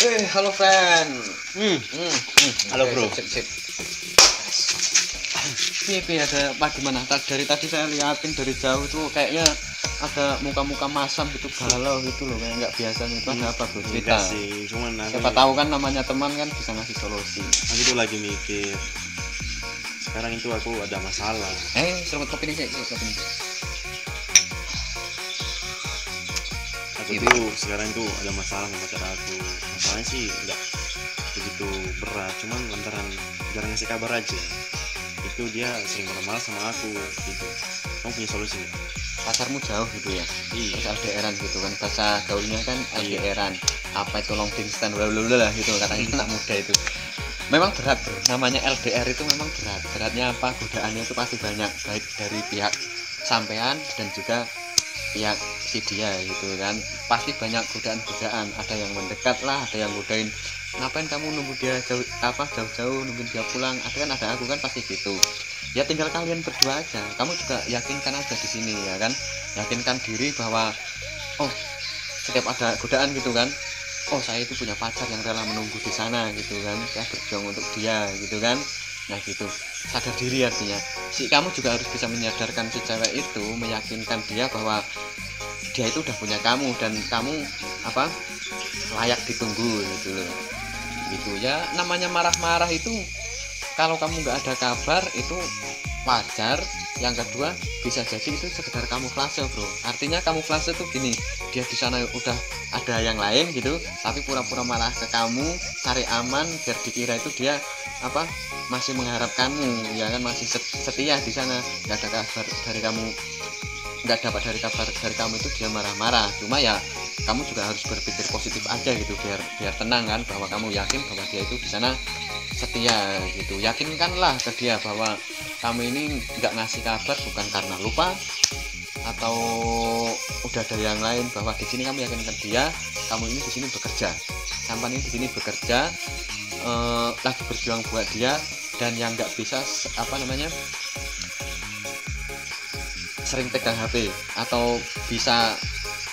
Halo friend. Halo bro. Sip. Piye ada bagaimana? Dari tadi saya liatin dari jauh tuh kayaknya ada muka-muka masam gitu, galau gitu loh, kayak nggak biasa gitu. Ada apa bro? Cerita. Sih, cuman Siapa tahu kan namanya teman kan bisa ngasih solusi. aku tuh lagi mikir. Sekarang itu aku ada masalah. Seruput kopi nih, kopi nih. Aku tuh sekarang itu ada masalah sama pacar aku. Masalahnya sih nggak begitu berat, cuman lantaran jarang ngasih kabar aja. Itu dia sering marah-marah sama aku gitu. Kamu punya solusi nggak? Pasarmu jauh gitu ya? Iya. Terus LDRan gitu kan, bahasa gaulnya kan LDRan. Apa itu long distance lah gitu katanya anak muda itu. Memang berat bro, namanya LDR itu memang berat. Beratnya apa? Godaannya itu pasti banyak, baik dari pihak sampean dan juga pihak si dia gitu kan. Pasti banyak godaan-godaan, ada yang mendekat lah, ada yang godain ngapain kamu nunggu dia jauh-jauh nungguin dia pulang, ada aku kan pasti gitu. Ya tinggal kalian berdua aja, kamu juga yakinkan aja di sini ya kan, yakinkan diri bahwa oh setiap ada godaan gitu kan, oh saya itu punya pacar yang rela menunggu di sana gitu kan, saya berjuang untuk dia gitu kan. Nah gitu, sadar diri artinya si kamu juga harus bisa menyadarkan si cewek itu, meyakinkan dia bahwa dia itu udah punya kamu dan kamu layak ditunggu gitu loh. Gitu ya, namanya marah-marah itu kalau kamu nggak ada kabar itu wajar. Yang kedua bisa jadi itu sekedar kamuflase bro, artinya kamuflase tuh gini, dia di sana udah ada yang lain gitu tapi pura-pura malah ke kamu cari aman biar dikira itu dia masih mengharapkanmu ya kan, masih setia di sana. Nggak ada kabar dari kamu, nggak dapat dari kabar dari kamu itu dia marah-marah. Cuma ya kamu juga harus berpikir positif aja gitu biar tenang kan, bahwa kamu yakin bahwa dia itu di sana setia gitu. Yakinkanlah ke dia bahwa kamu ini nggak ngasih kabar bukan karena lupa atau udah ada yang lain, bahwa di sini kamu yakinkan dia kamu ini di sini bekerja, sampan ini di sini bekerja, lagi berjuang buat dia, dan yang nggak bisa sering pegang HP atau bisa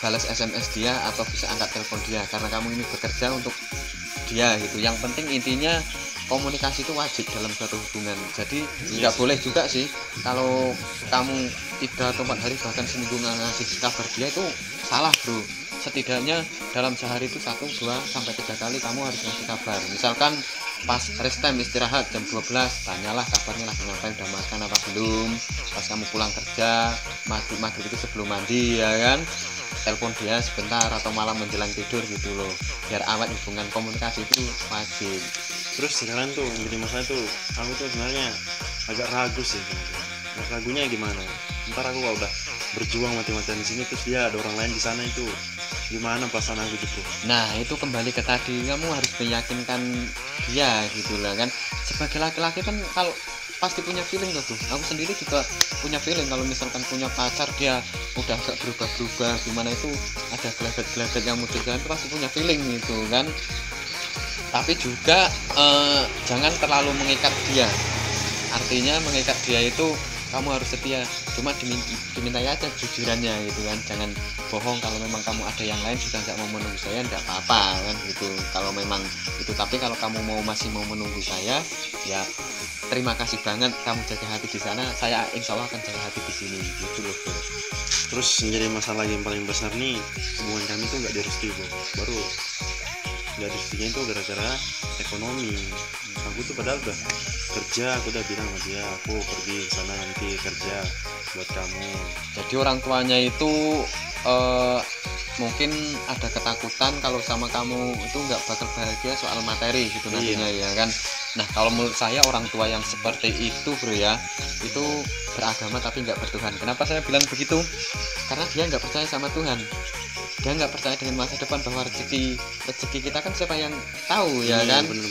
balas SMS dia atau bisa angkat telepon dia karena kamu ini bekerja untuk dia gitu. Yang penting intinya komunikasi itu wajib dalam suatu hubungan. Jadi nggak boleh juga sih kalau kamu 3 atau 4 hari bahkan seminggu nggak ngasih kabar dia, itu salah bro. Setidaknya dalam sehari itu 1, 2 sampai 3 kali kamu harus ngasih kabar. Misalkan pas rest time istirahat jam 12, tanyalah kabarnya lagi ngapain, udah makan apa belum. Pas kamu pulang kerja maghrib itu sebelum mandi ya kan, telepon dia sebentar atau malam menjelang tidur gitu loh, biar awet hubungan. Komunikasi itu wajib. Terus sekarang tuh jadi masalah tuh aku tuh sebenarnya agak ragu sih. Ragunya gimana? Ntar aku kalau udah berjuang mati-matian di sini terus dia ada orang lain di sana, itu gimana perasaan aku gitu? Nah itu kembali ke tadi, kamu harus meyakinkan dia gitu lah kan. Sebagai laki-laki kan kalau pasti punya feeling loh tuh. Aku sendiri juga punya feeling kalau misalkan punya pacar dia udah agak berubah-berubah gimana, itu ada gelagat-gelagat yang muncul kan, itu pasti punya feeling gitu kan. Tapi juga jangan terlalu mengikat dia. Artinya mengikat dia itu kamu harus setia, cuma dimintai aja jujurannya gitu kan. Jangan bohong kalau memang kamu ada yang lain, sudah nggak mau menunggu saya, nggak apa-apa kan gitu kalau memang itu. Tapi kalau kamu masih mau menunggu saya, ya terima kasih banget, kamu jaga hati di sana, saya insya Allah akan jaga hati di sini gitu loh bro. Terus menjadi masalah yang paling besar nih, hubungan kami tuh nggak direstui bro. Baru nggak direstuinya itu gara-gara ekonomi. Aku tuh padahal udah kerja, aku udah bilang sama dia aku pergi ke sana nanti kerja buat kamu. Jadi orang tuanya itu mungkin ada ketakutan kalau sama kamu itu nggak bakal bahagia soal materi gitu nantinya ya kan. Nah kalau menurut saya orang tua yang seperti itu bro ya, itu beragama tapi nggak bertuhan. Kenapa saya bilang begitu? Karena dia nggak percaya sama Tuhan, dia nggak percaya dengan masa depan, bahwa rezeki kita kan siapa yang tahu ya kan. Bener.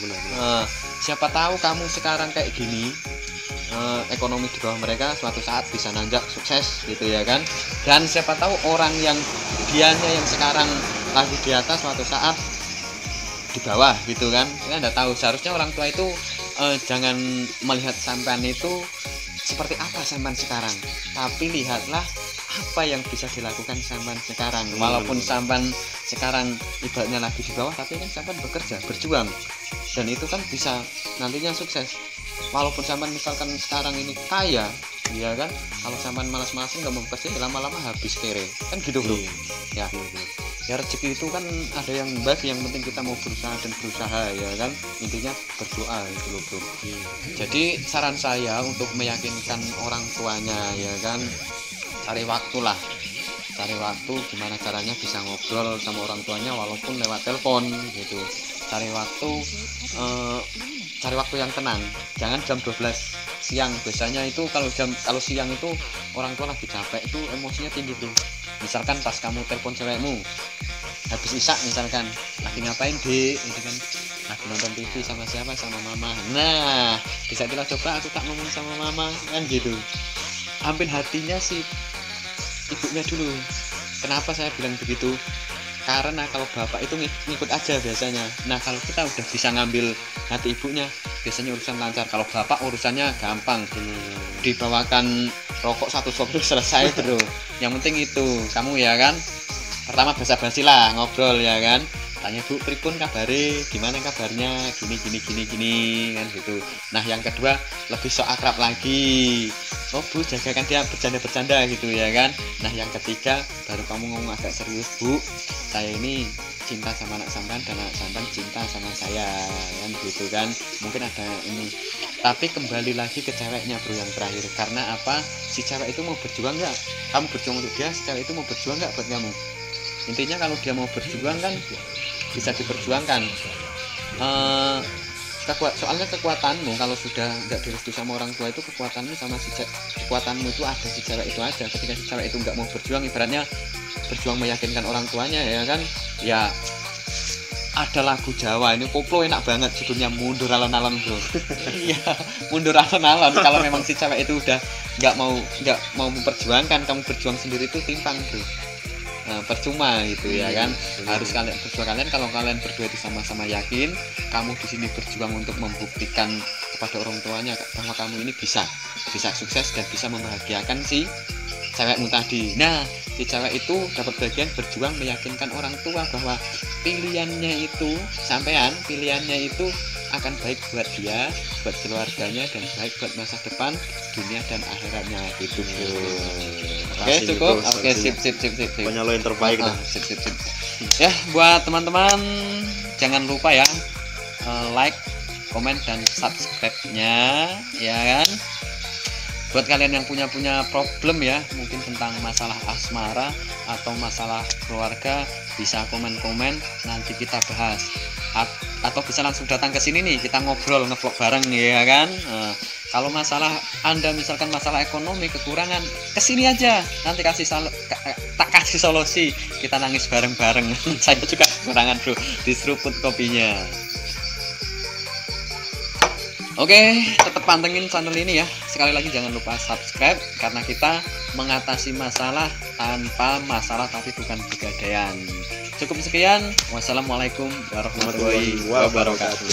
Siapa tahu kamu sekarang kayak gini, ekonomi di bawah mereka suatu saat bisa nanjak sukses gitu ya kan. Dan siapa tahu orang yang dianya yang sekarang lagi di atas suatu saat di bawah gitu kan. Kita nggak tahu. Seharusnya orang tua itu jangan melihat sampean itu seperti apa sampean sekarang, tapi lihatlah apa yang bisa dilakukan sampan sekarang. Walaupun sampan sekarang ibaratnya lagi di bawah, tapi kan sampan bekerja, berjuang, dan itu kan bisa nantinya sukses. Walaupun sampan misalkan sekarang ini kaya, ya kan, kalau sampan malas-malasan nggak mau bekerja, lama-lama habis kere, kan gitu bro. Ya, ya rezeki itu kan ada yang bagi, yang penting kita mau berusaha dan berusaha, ya kan, intinya berdoa itu loh bro. Jadi saran saya untuk meyakinkan orang tuanya, ya kan, cari waktu lah, cari waktu gimana caranya bisa ngobrol sama orang tuanya walaupun lewat telepon gitu. Cari waktu cari waktu yang tenang, jangan jam 12 siang. Biasanya itu kalau siang itu orang tua lagi capek, itu emosinya tinggi bro. Misalkan pas kamu telepon cewekmu habis isak, misalkan lagi ngapain dek, itu kan lagi nonton TV sama siapa, sama mama. Nah bisa kita coba aku tak ngomong sama mama, kan gitu. Ambil hatinya si ibunya dulu. Kenapa saya bilang begitu? Karena kalau bapak itu ngikut aja biasanya. Nah kalau kita udah bisa ngambil hati ibunya, biasanya urusan lancar. Kalau bapak urusannya gampang, dibawakan rokok satu sop selesai bro. Yang penting itu kamu, ya kan, pertama basa-basi lah, ngobrol, ya kan, tanya bu pripun kabare, gimana kabarnya, gini kan gitu. Nah yang kedua lebih sok akrab lagi, oh bu jagakan dia bercanda gitu, ya kan. Nah yang ketiga baru kamu ngomong agak serius, bu saya ini cinta sama anak sampan dan anak sampan cinta sama saya, kan gitu kan. Mungkin ada ini, tapi kembali lagi ke ceweknya bro yang terakhir. Karena apa? Si cewek itu mau berjuang nggak? Kamu berjuang untuk dia, si cewek itu mau berjuang nggak buat kamu? Intinya kalau dia mau berjuang kan bisa diperjuangkan. Soalnya kekuatanmu kalau sudah nggak direstui sama orang tua itu, kekuatanmu sama kekuatanmu itu ada si cewek itu aja. Ketika si cewek itu nggak mau berjuang, ibaratnya berjuang meyakinkan orang tuanya, ya kan, ya ada lagu Jawa ini koplo enak banget judulnya, mundur alon-alon bro. Iya mundur alon-alon. Kalau memang si cewek itu udah nggak mau memperjuangkan, kamu berjuang sendiri itu timpang bro. Percuma gitu, ya kan. Harus kalian berjuang, kalau kalian berdua itu sama-sama yakin kamu di sini berjuang untuk membuktikan kepada orang tuanya bahwa kamu ini bisa sukses dan bisa membahagiakan si cewekmu tadi. Nah si cewek itu dapat bagian berjuang meyakinkan orang tua bahwa pilihannya itu akan baik buat dia, buat keluarganya, dan baik buat masa depan dunia dan akhiratnya gitu bro. Oke cukup. Oke sip. Pokoknya lo yang terbaik dah. Sip. Ya buat teman-teman jangan lupa ya like, komen, dan subscribe-nya, ya kan. Buat kalian yang punya problem ya, mungkin tentang masalah asmara atau masalah keluarga, bisa komen-komen, nanti kita bahas. Atau bisa langsung datang ke sini nih, kita ngobrol, ngevlog bareng, ya kan. Kalau masalah Anda misalkan masalah ekonomi kekurangan, kesini aja, nanti tak kasih solusi, kita nangis bareng-bareng. Saya juga kekurangan bro, diseruput kopinya. Oke, tetap pantengin channel ini ya. Sekali lagi jangan lupa subscribe, karena kita mengatasi masalah tanpa masalah tapi bukan pegadaian. Cukup sekian. Wassalamualaikum warahmatullahi wabarakatuh.